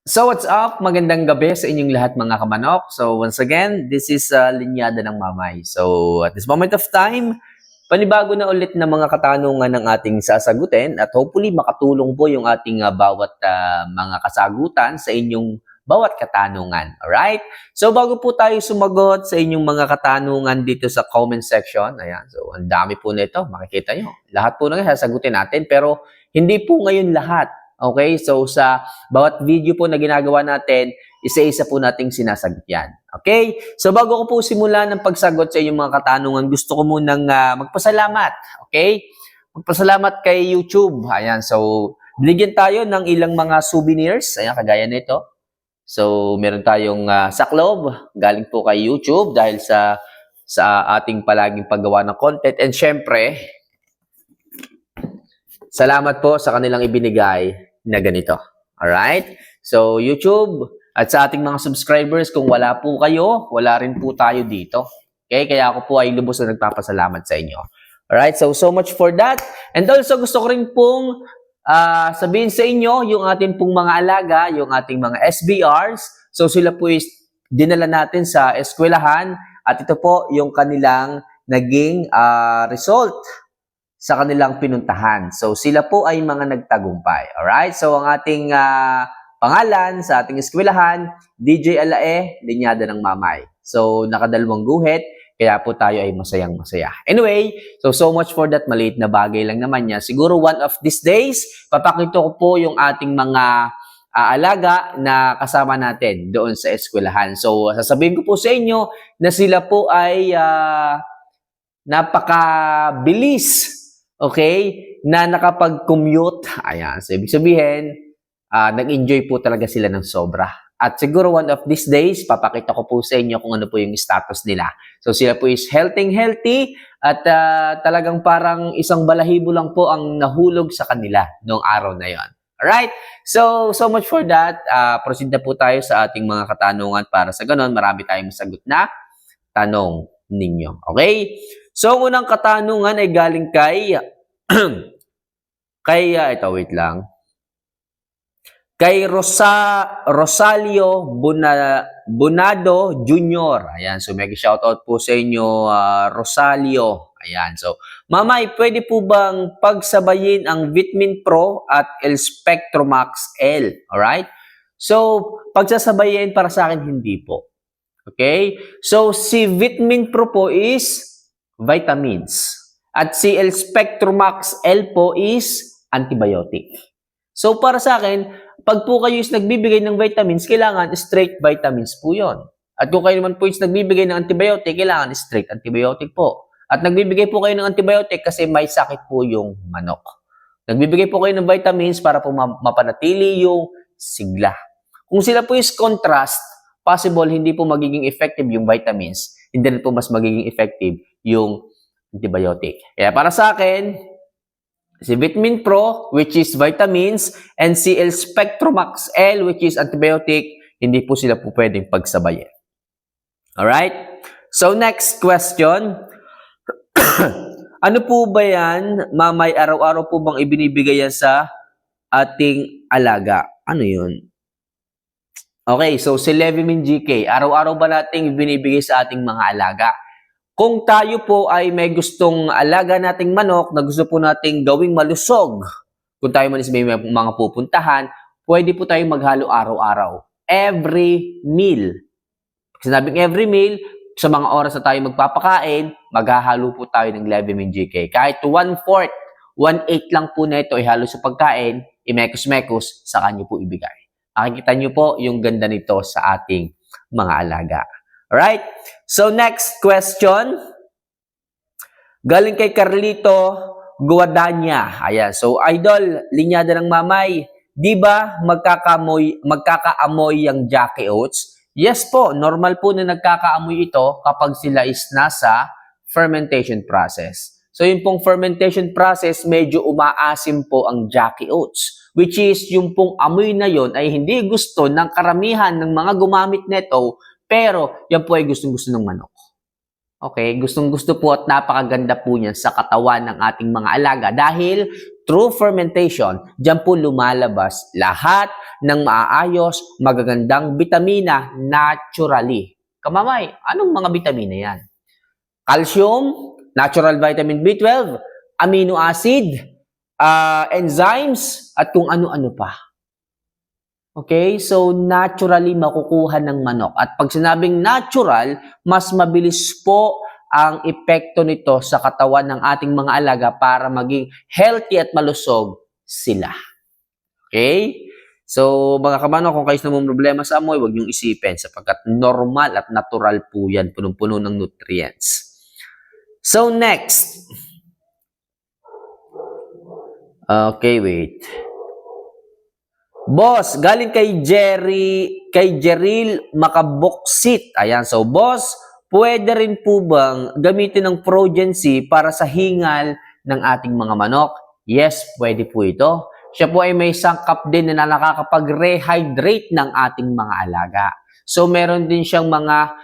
So what's up? Magandang gabi sa inyong lahat mga kamanok. So once again, this is Linyada ng Mamay. So at this moment of time, panibago na ulit na mga katanungan ng ating sasagutin at hopefully makatulong po yung ating bawat mga kasagutan sa inyong bawat katanungan. Alright? So bago po tayo sumagot sa inyong mga katanungan dito sa comment section, ayan, so ang dami po nito, makikita nyo. Lahat po na sasagutin natin pero hindi po ngayon lahat. Okay? So, sa bawat video po na ginagawa natin, isa-isa po nating sinasagot yan. Okay? So, bago ko po simulan ng pagsagot sa inyong mga katanungan, gusto ko munang magpasalamat. Okay? Magpasalamat kay YouTube. Ayan. So, binigyan tayo ng ilang mga souvenirs. Ayan, kagaya nito. So, meron tayong saklob. Galing po kay YouTube dahil sa ating palaging paggawa ng content. And syempre, salamat po sa kanilang ibinigay na ganito. Alright? So, YouTube at sa ating mga subscribers, kung wala po kayo, wala rin po tayo dito. Okay? Kaya ako po ay lubos na nagpapasalamat sa inyo. Alright? So much for that. And also, gusto ko rin pong sabihin sa inyo yung ating pong mga alaga, yung ating mga SBRs. So, sila po is dinala natin sa eskwelahan at ito po yung kanilang naging result sa kanilang pinuntahan. So, sila po ay mga nagtagumpay. Alright? So, ang ating pangalan sa ating eskwelahan, DJ Alae, Linyada ng Mamay. So, nakadalawang guhit, kaya po tayo ay masayang-masaya. Anyway, so much for that. Maliit na bagay lang naman niya. Siguro one of these days, papakita ko po yung ating mga alaga na kasama natin doon sa eskwelahan. So, sasabihin ko po sa inyo na sila po ay napakabilis. Okay? Na nakapag-commute. Ayan. So, ibig sabihin, nag-enjoy po talaga sila ng sobra. At siguro one of these days, papakita ko po sa inyo kung ano po yung status nila. So, sila po is healthy at talagang parang isang balahibo lang po ang nahulog sa kanila noong araw na yon. Alright? So much for that. Proceed na po tayo sa ating mga katanungan para sa ganon, marami tayong masagot na tanong ninyo. Okay? So, ang unang katanungan ay galing kay wait lang. Kay Rosalio Bonado Jr. Ayan, so may shoutout po sa inyo, Rosalio. Ayan, so Mamay, pwede po bang pagsabayin ang Vitamin Pro at El Spectromax L? Alright? So, pagsasabayin para sa akin, hindi po. Okay? So, si Vitamin Pro po is vitamins. At si L Spectromax L po is antibiotic. So, para sa akin, pag po kayo is nagbibigay ng vitamins, kailangan straight vitamins po yon. At kung kayo naman po is nagbibigay ng antibiotic, kailangan straight antibiotic po. At nagbibigay po kayo ng antibiotic kasi may sakit po yung manok. Nagbibigay po kayo ng vitamins para po mapanatili yung sigla. Kung sila po is contrast, possible hindi po magiging effective yung vitamins, hindi rin po mas magiging effective yung antibiotic. Kaya para sa akin, si Vitamin Pro, which is vitamins, and si L Spectromax L, which is antibiotic, hindi po sila po pwedeng pagsabayin. Alright? So, next question. Ano po ba yan, Mamay, araw-araw po bang ibinibigay yan sa ating alaga? Ano yun? Okay, so si Levimin GK, araw-araw ba nating binibigay sa ating mga alaga? Kung tayo po ay may gustong alaga nating manok na gusto po nating gawing malusog, kung tayo man is may mga pupuntahan, pwede po tayong maghalo araw-araw. Every meal. Sinabing every meal, sa mga oras na tayo magpapakain, maghahalo po tayo ng Levimin GK. Kahit 1/4, 1/8 lang po na ito ihalo sa pagkain, imekos-mekos, sa kanyo po ibigay. Makikita nyo po yung ganda nito sa ating mga alaga. Alright? So, next question. Galing kay Carlito Guadanya. Ayan. So, idol, Linyada ng Mamay, di ba magkakaamoy yung Jackie Oats? Yes po, normal po na nagkakaamoy ito kapag sila is nasa fermentation process. So, yung pong fermentation process, medyo umaasim po ang Jackie Oats. Which is, yung pong amoy na yon ay hindi gusto ng karamihan ng mga gumamit nito, pero yan po ay gustong-gusto ng manok. Okay? Gustong-gusto po at napakaganda po niyan sa katawan ng ating mga alaga dahil through fermentation, diyan po lumalabas lahat ng maaayos, magagandang bitamina naturally. Kamamay, anong mga bitamina yan? Calcium, natural vitamin B12, amino acid, enzymes, at kung ano-ano pa. Okay? So, naturally makukuha ng manok. At pag sinabing natural, mas mabilis po ang epekto nito sa katawan ng ating mga alaga para maging healthy at malusog sila. Okay? So, mga kamanok, kung kayo namang problema sa amoy, huwag niyong isipin sapagkat normal at natural po yan, punong-puno ng nutrients. So, next. Okay, wait. Boss, galing kay Jeril Makaboksit. Ayan, so boss, pwede rin po bang gamitin ng Progen-C para sa hingal ng ating mga manok? Yes, pwede po ito. Siya po ay may sangkap din na nakakapag-rehydrate ng ating mga alaga. So, meron din siyang mga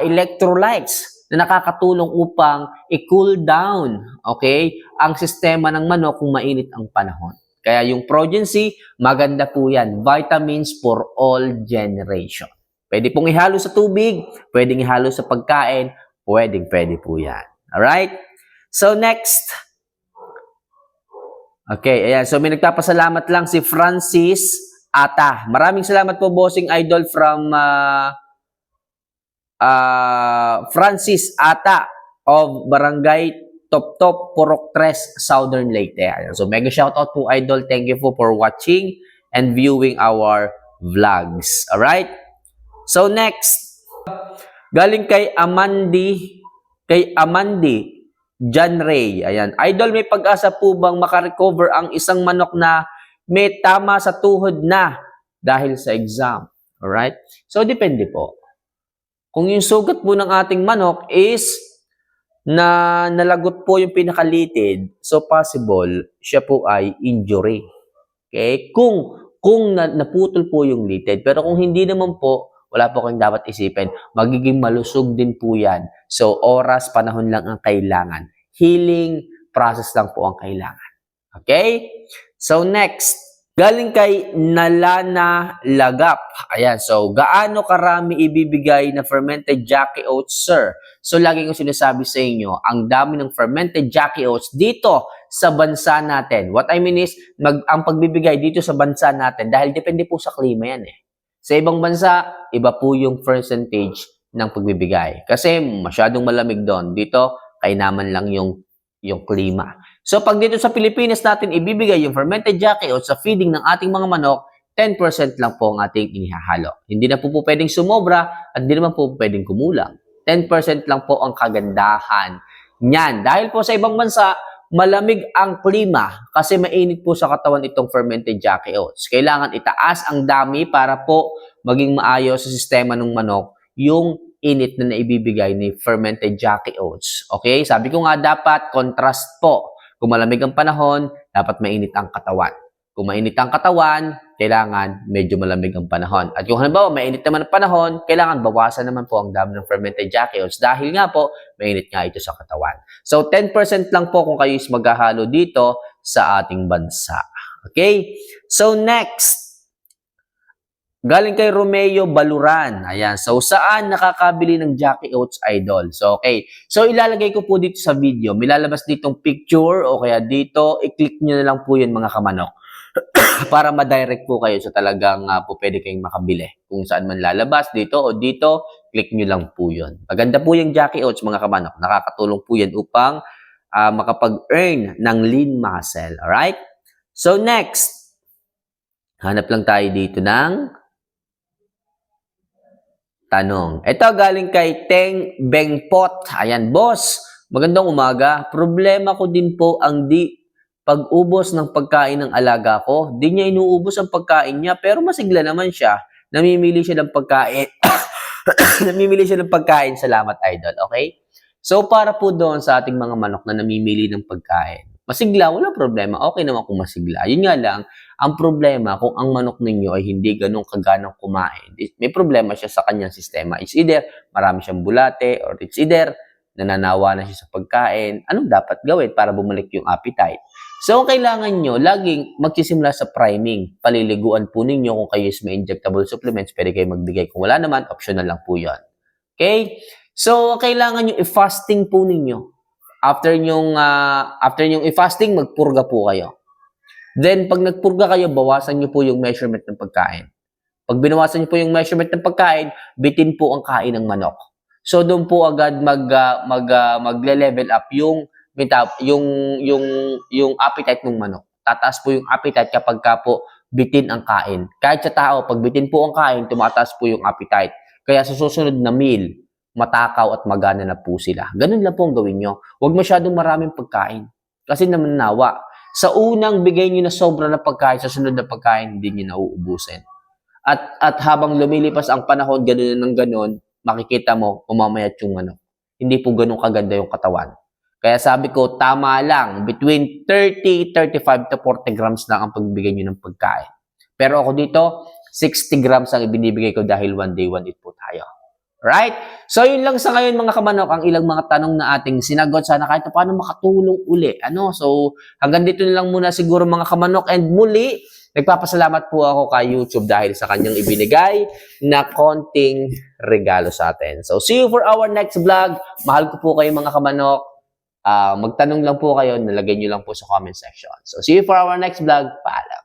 electrolytes na nakakatulong upang i-cool down, okay, ang sistema ng manok kung mainit ang panahon. Kaya yung Progen-C, maganda po yan. Vitamins for all generation. Pwede pong ihalo sa tubig, pwedeng ihalo sa pagkain, pwede po yan. Alright? So, next. Okay, ayan. So, may nagpapasalamat lang si Francis Ata. Maraming salamat po, Bossing Idol, from Francis Ata of Barangay Top Purok Tres, Southern Leyte. So, mega shoutout po, Idol. Thank you po for watching and viewing our vlogs. Alright? So, next. Galing kay Amandi John Ray. Ayan. Idol, may pag-asa po bang makarecover ang isang manok na may tama sa tuhod na dahil sa exam? Alright? So, depende po. Kung yung sugat po ng ating manok is na nalagot po yung pinakalitid, so possible siya po ay injury. Okay? Kung naputol po yung litid, pero kung hindi naman po, wala po kayong dapat isipin. Magiging malusog din po yan. So, oras, panahon lang ang kailangan. Healing process lang po ang kailangan. Okay? So, next. Galing kay Nalana Lagap. Ayan, so gaano karami ibibigay na fermented Jackie Oats, sir? So lagi ko sinasabi sa inyo, ang dami ng fermented Jackie Oats dito sa bansa natin. What I mean is, ang pagbibigay dito sa bansa natin, dahil depende po sa klima yan eh. Sa ibang bansa, iba po yung percentage ng pagbibigay. Kasi masyadong malamig doon. Dito, kainaman lang yung klima. So, pag dito sa Pilipinas natin ibibigay yung fermented Jackie Oats sa feeding ng ating mga manok, 10% lang po ang ating inihahalo. Hindi na po pwedeng sumobra at hindi naman po pwedeng kumulang. 10% lang po ang kagandahan niyan. Dahil po sa ibang bansa, malamig ang klima kasi mainit po sa katawan itong fermented Jackie Oats. Kailangan itaas ang dami para po maging maayos sa sistema ng manok yung init na naibibigay ni fermented Jackie Oats. Okay? Sabi ko nga dapat contrast po. Kung malamig ang panahon, dapat mainit ang katawan. Kung mainit ang katawan, kailangan medyo malamig ang panahon. At kung halimbawa mainit naman ang panahon, kailangan bawasan naman po ang dami ng fermented Jackie Oats dahil nga po, mainit nga ito sa katawan. So, 10% lang po kung kayo is maghahalo dito sa ating bansa. Okay? So, next. Galing kay Romeo Baluran. Ayan. So, saan nakakabili ng Jackie Oats, Idol? So, okay. So, ilalagay ko po dito sa video. May lalabas ditong picture o kaya dito, i-click nyo na lang po yun mga kamanok. Para ma-direct po kayo sa talagang po pwede kayong makabili. Kung saan man lalabas, dito o dito, click nyo lang po yun. Maganda po yung Jackie Oats mga kamanok. Nakakatulong po yan upang makapag-earn ng lean muscle. Alright? So, next. Hanap lang tayo dito ng tanong. Ito galing kay Teng Bengpot. Ayan, boss. Magandang umaga. Problema ko din po ang pag-ubos ng pagkain ng alaga ko. Di niya inuubos ang pagkain niya, pero masigla naman siya. Namimili siya ng pagkain. Namimili siya ng pagkain. Salamat, Idol. Okay? So, para po doon sa ating mga manok na namimili ng pagkain. Masigla, wala problema. Okay naman kung masigla. Yun nga lang, ang problema kung ang manok ninyo ay hindi ganun kaganang kumain, may problema siya sa kanyang sistema. It's either marami siyang bulate or it's either nananawa na siya sa pagkain. Anong dapat gawin para bumalik yung appetite? So, ang kailangan nyo, laging magsisimula sa priming. Paliliguan po ninyo kung kayo is may injectable supplements, pwede kayo magbigay. Kung wala naman, optional lang po yan. Okay? So, kailangan nyo i-fasting po ninyo. After nyong i-fasting, magpurga po kayo. Then, pag nagpurga kayo, bawasan nyo po yung measurement ng pagkain. Pag binawasan nyo po yung measurement ng pagkain, bitin po ang kain ng manok. So, doon po agad magle-level up yung appetite ng manok. Tataas po yung appetite kapag ka po bitin ang kain. Kahit sa tao, pag bitin po ang kain, tumataas po yung appetite. Kaya sa susunod na meal, matakaw at magana na po sila. Ganun lang po ang gawin nyo. Huwag masyadong maraming pagkain. Kasi naman nawa, sa unang bigay nyo na sobra na pagkain, sa sunod na pagkain, hindi nyo nauubusin. At habang lumilipas ang panahon, ganun ng ganun, makikita mo, umamayat yung manok. Hindi po ganun kaganda yung katawan. Kaya sabi ko, tama lang, between 30, 35 to 40 grams lang ang pagbibigay nyo ng pagkain. Pero ako dito, 60 grams ang ibinibigay ko dahil one day, one eat po tayo. Right? So, yun lang sa ngayon mga kamanok, ang ilang mga tanong na ating sinagot. Sana kahit paano makatulong uli. So, hanggang dito na lang muna siguro mga kamanok. And muli, nagpapasalamat po ako kay YouTube dahil sa kanyang ibinigay na konting regalo sa atin. So, see you for our next vlog. Mahal ko po kayo mga kamanok. Magtanong lang po kayo, nalagay nyo lang po sa comment section. So, see you for our next vlog. Paalam.